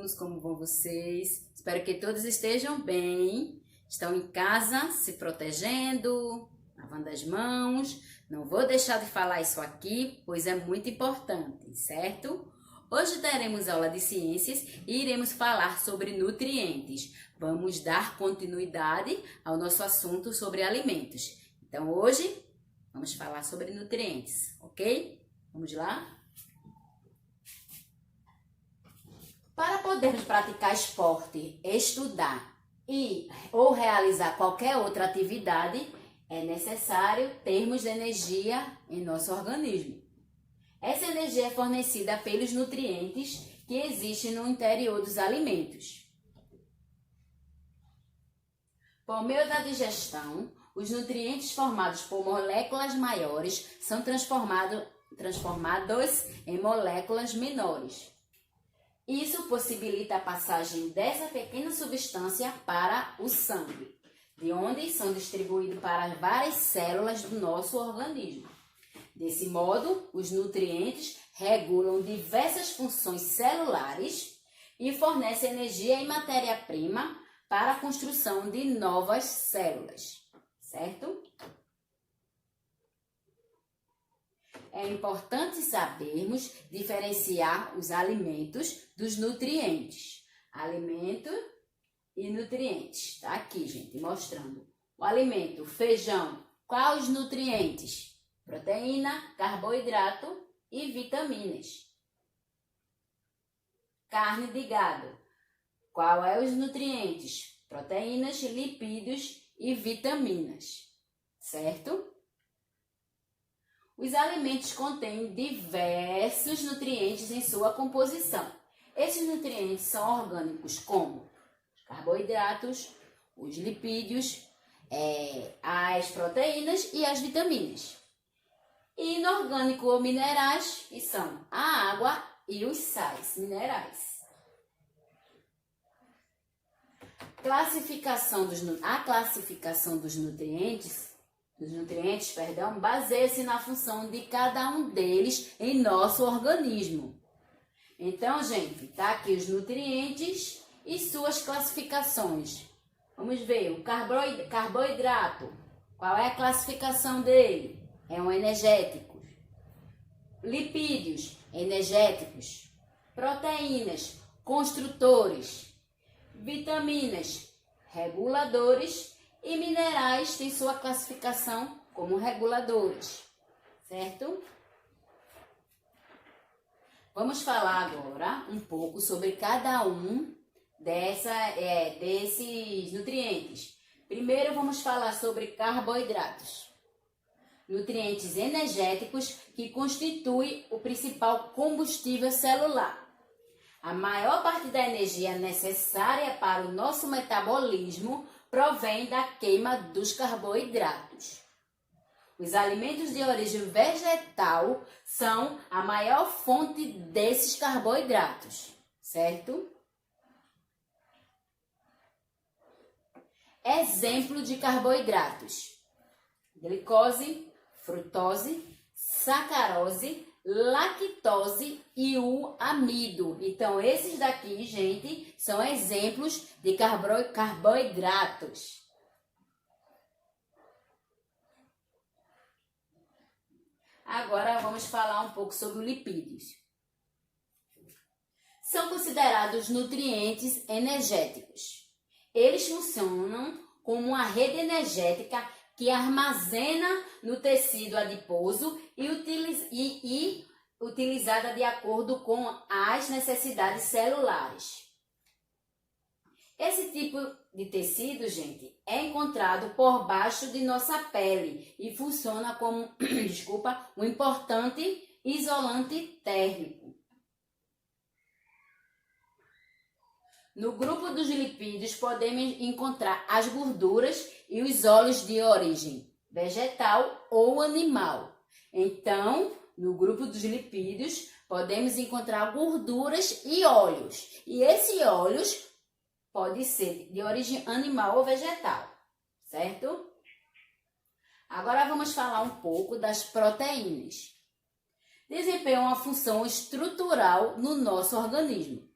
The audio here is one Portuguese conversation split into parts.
todos, como vão vocês? Espero que todos estejam bem, estão em casa, se protegendo, lavando as mãos. Não vou deixar de falar isso aqui, pois é muito importante, certo? Hoje teremos aula de ciências e iremos falar sobre nutrientes. Vamos dar continuidade ao nosso assunto sobre alimentos. Então hoje vamos falar sobre nutrientes, ok? Vamos lá? Para podermos praticar esporte, estudar ou realizar qualquer outra atividade, é necessário termos energia em nosso organismo. Essa energia é fornecida pelos nutrientes que existem no interior dos alimentos. Por meio da digestão, os nutrientes formados por moléculas maiores são transformados em moléculas menores. Isso possibilita a passagem dessa pequena substância para o sangue, de onde são distribuídos para várias células do nosso organismo. Desse modo, os nutrientes regulam diversas funções celulares e fornecem energia e matéria-prima para a construção de novas células, certo? É importante sabermos diferenciar os alimentos dos nutrientes. Alimento e nutrientes. Tá aqui, gente, mostrando. O alimento, feijão, quais os nutrientes? Proteína, carboidrato e vitaminas. Carne de gado. Qual é os nutrientes? Proteínas, lipídios e vitaminas. Certo? Os alimentos contêm diversos nutrientes em sua composição. Esses nutrientes são orgânicos como os carboidratos, os lipídios, as proteínas e as vitaminas. E inorgânico ou minerais, que são a água e os sais minerais. A classificação dos nutrientes, baseia-se na função de cada um deles em nosso organismo. Então, gente, tá aqui os nutrientes e suas classificações. Vamos ver, o carboidrato, qual é a classificação dele? É um energético. Lipídios, energéticos. Proteínas, construtores. Vitaminas, reguladores. E minerais têm sua classificação como reguladores, certo? Vamos falar agora um pouco sobre cada um desses nutrientes. Primeiro vamos falar sobre carboidratos. Nutrientes energéticos que constituem o principal combustível celular. A maior parte da energia necessária para o nosso metabolismo provém da queima dos carboidratos. Os alimentos de origem vegetal são a maior fonte desses carboidratos, certo? Exemplo de carboidratos: glicose, frutose, sacarose, lactose e o amido. Então, esses daqui, gente, são exemplos de carboidratos. Agora, vamos falar um pouco sobre os lipídios. São considerados nutrientes energéticos. Eles funcionam como uma rede energética que armazena no tecido adiposo e utilizada de acordo com as necessidades celulares. Esse tipo de tecido, gente, é encontrado por baixo de nossa pele e funciona como, um importante isolante térmico. No grupo dos lipídios podemos encontrar as gorduras e os óleos de origem vegetal ou animal. Então, no grupo dos lipídios podemos encontrar gorduras e óleos. E esses óleos podem ser de origem animal ou vegetal, certo? Agora vamos falar um pouco das proteínas. Desempenham uma função estrutural no nosso organismo.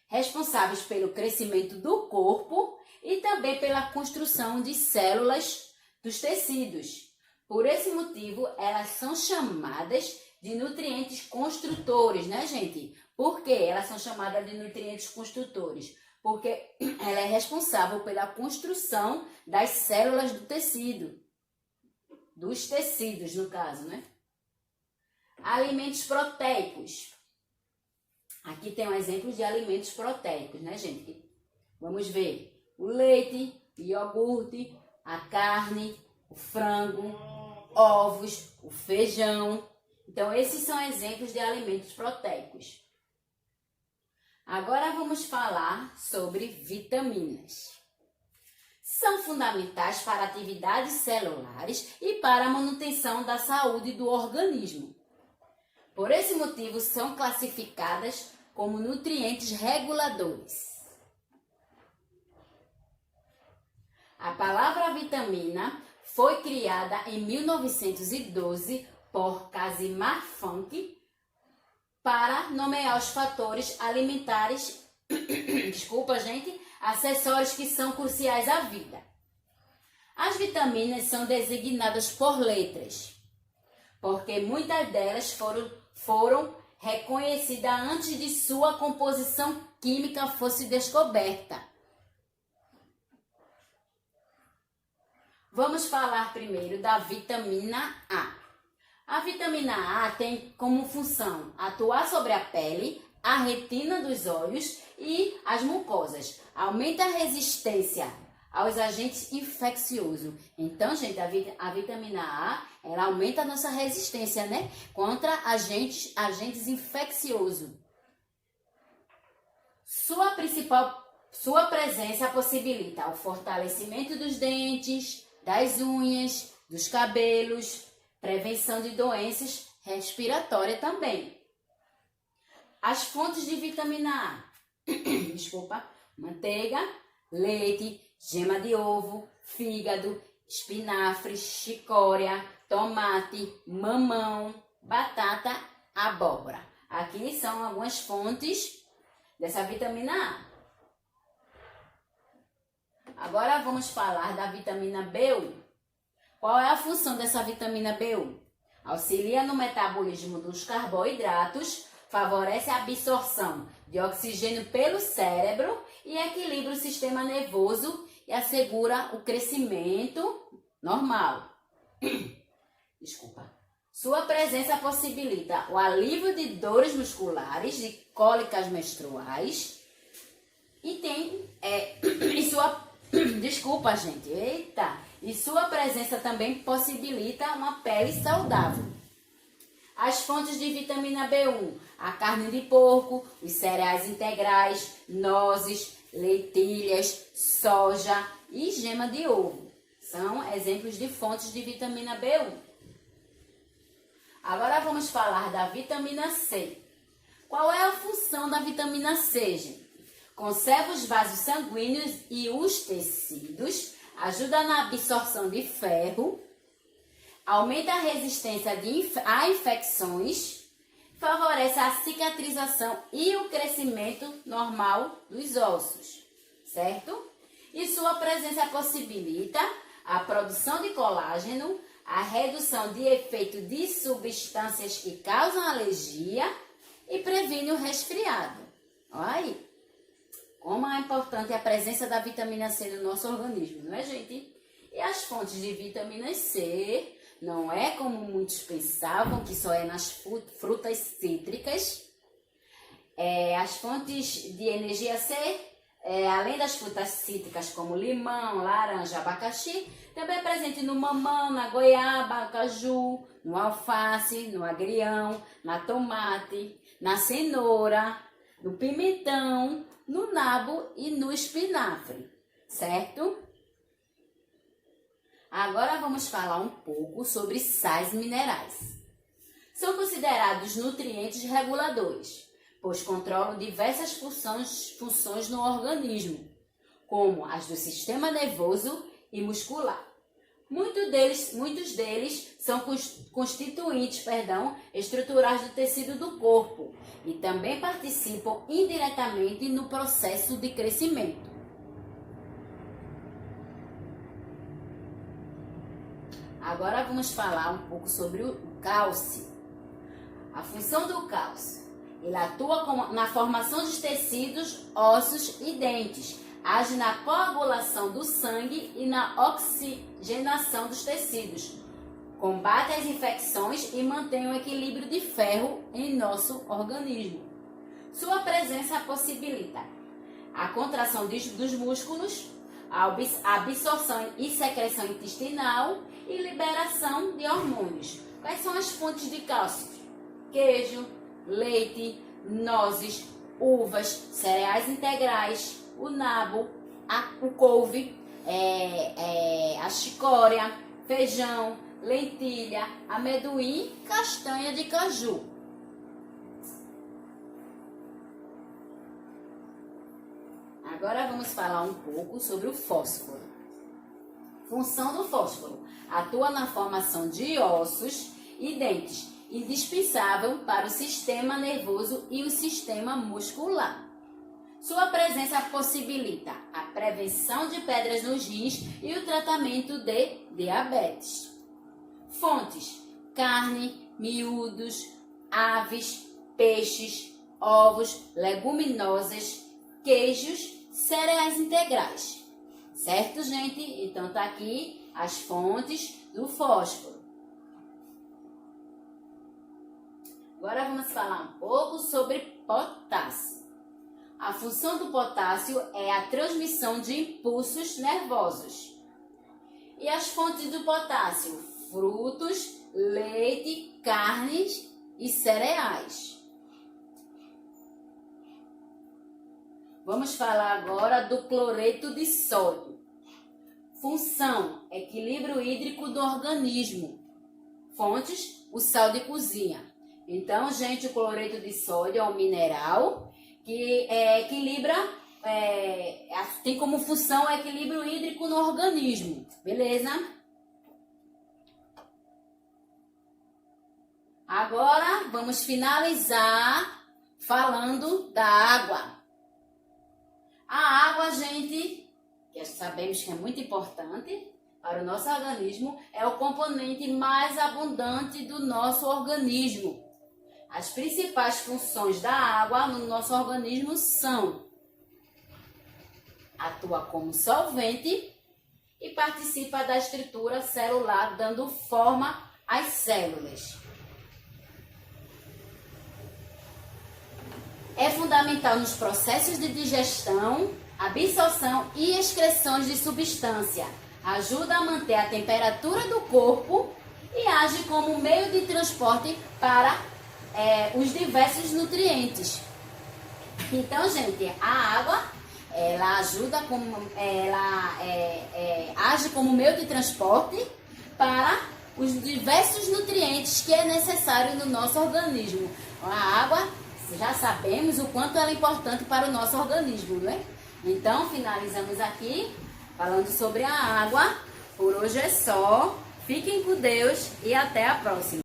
responsáveis pelo crescimento do corpo e também pela construção de células dos tecidos. Por esse motivo, elas são chamadas de nutrientes construtores, né, gente? Por que elas são chamadas de nutrientes construtores? Porque ela é responsável pela construção das células do tecido. Dos tecidos, no caso, né? Alimentos proteicos. Aqui tem um exemplo de alimentos proteicos, né, gente? Vamos ver. O leite, o iogurte, a carne, o frango, ovos, o feijão. Então, esses são exemplos de alimentos proteicos. Agora vamos falar sobre vitaminas. São fundamentais para atividades celulares e para a manutenção da saúde do organismo. Por esse motivo, são classificadas como nutrientes reguladores. A palavra vitamina foi criada em 1912 por Casimir Funk para nomear os fatores alimentares, acessórios que são cruciais à vida. As vitaminas são designadas por letras, porque muitas delas foram reconhecidas antes de sua composição química fosse descoberta. Vamos falar primeiro da vitamina A. A vitamina A tem como função atuar sobre a pele, a retina dos olhos e as mucosas. Aumenta a resistência aos agentes infecciosos. Então, gente, a vitamina A, ela aumenta a nossa resistência, né? Contra agentes infecciosos. Sua presença possibilita o fortalecimento dos dentes, das unhas, dos cabelos, prevenção de doenças respiratórias também. As fontes de vitamina A. Manteiga, leite, gema de ovo, fígado, espinafre, chicória, tomate, mamão, batata, abóbora. Aqui são algumas fontes dessa vitamina A. Agora vamos falar da vitamina B1. Qual é a função dessa vitamina B1? Auxilia no metabolismo dos carboidratos, favorece a absorção de oxigênio pelo cérebro e equilibra o sistema nervoso e assegura o crescimento normal. Sua presença possibilita o alívio de dores musculares, de cólicas menstruais e sua presença também possibilita uma pele saudável. As fontes de vitamina B1, a carne de porco, os cereais integrais, nozes, lentilhas, soja e gema de ovo. São exemplos de fontes de vitamina B1. Agora vamos falar da vitamina C. Qual é a função da vitamina C, gente? Conserva os vasos sanguíneos e os tecidos, ajuda na absorção de ferro, aumenta a resistência a infecções, favorece a cicatrização e o crescimento normal dos ossos, certo? E sua presença possibilita a produção de colágeno, a redução de efeito de substâncias que causam alergia e previne o resfriado. Olha aí, como é importante a presença da vitamina C no nosso organismo, não é, gente? E as fontes de vitamina C não é como muitos pensavam, que só é nas frutas cítricas. As fontes de energia C, além das frutas cítricas como limão, laranja, abacaxi, também é presente no mamão, na goiaba, caju, no alface, no agrião, na tomate, na cenoura, no pimentão, no nabo e no espinafre, certo? Agora vamos falar um pouco sobre sais minerais. São considerados nutrientes reguladores, pois controlam diversas funções no organismo, como as do sistema nervoso e muscular. Muitos deles são constituintes, estruturais do tecido do corpo e também participam indiretamente no processo de crescimento. Agora vamos falar um pouco sobre o cálcio. A função do cálcio. Ele atua na formação dos tecidos, ossos e dentes. Age na coagulação do sangue e na oxigenação dos tecidos. Combate as infecções e mantém o equilíbrio de ferro em nosso organismo. Sua presença possibilita a contração dos músculos, a absorção e secreção intestinal e liberação de hormônios. Quais são as fontes de cálcio? Queijo, leite, nozes, uvas, cereais integrais, o nabo, o couve, a chicória, feijão, lentilha, amendoim, castanha de caju. Agora vamos falar um pouco sobre o fósforo. Função do fósforo: atua na formação de ossos e dentes, indispensável para o sistema nervoso e o sistema muscular. Sua presença possibilita a prevenção de pedras nos rins e o tratamento de diabetes. Fontes: carne, miúdos, aves, peixes, ovos, leguminosas, queijos, cereais integrais. Certo, gente? Então tá aqui as fontes do fósforo. Agora vamos falar um pouco sobre potássio. A função do potássio é a transmissão de impulsos nervosos. E as fontes do potássio: frutos, leite, carnes e cereais. Vamos falar agora do cloreto de sódio. Função: equilíbrio hídrico do organismo. Fontes: o sal de cozinha. Então, gente, o cloreto de sódio é um mineral que equilibra, tem como função o equilíbrio hídrico no organismo. Beleza? Agora, vamos finalizar falando da água. A água, gente, que sabemos que é muito importante para o nosso organismo, é o componente mais abundante do nosso organismo. As principais funções da água no nosso organismo são: atua como solvente e participa da estrutura celular, dando forma às células. É fundamental nos processos de digestão, absorção e excreções de substância. Ajuda a manter a temperatura do corpo e age como meio de transporte para os diversos nutrientes. Então, gente, a água, ela age como meio de transporte para os diversos nutrientes que é necessário no nosso organismo. A água, já sabemos o quanto ela é importante para o nosso organismo, não é? Então, finalizamos aqui falando sobre a água. Por hoje é só. Fiquem com Deus e até a próxima.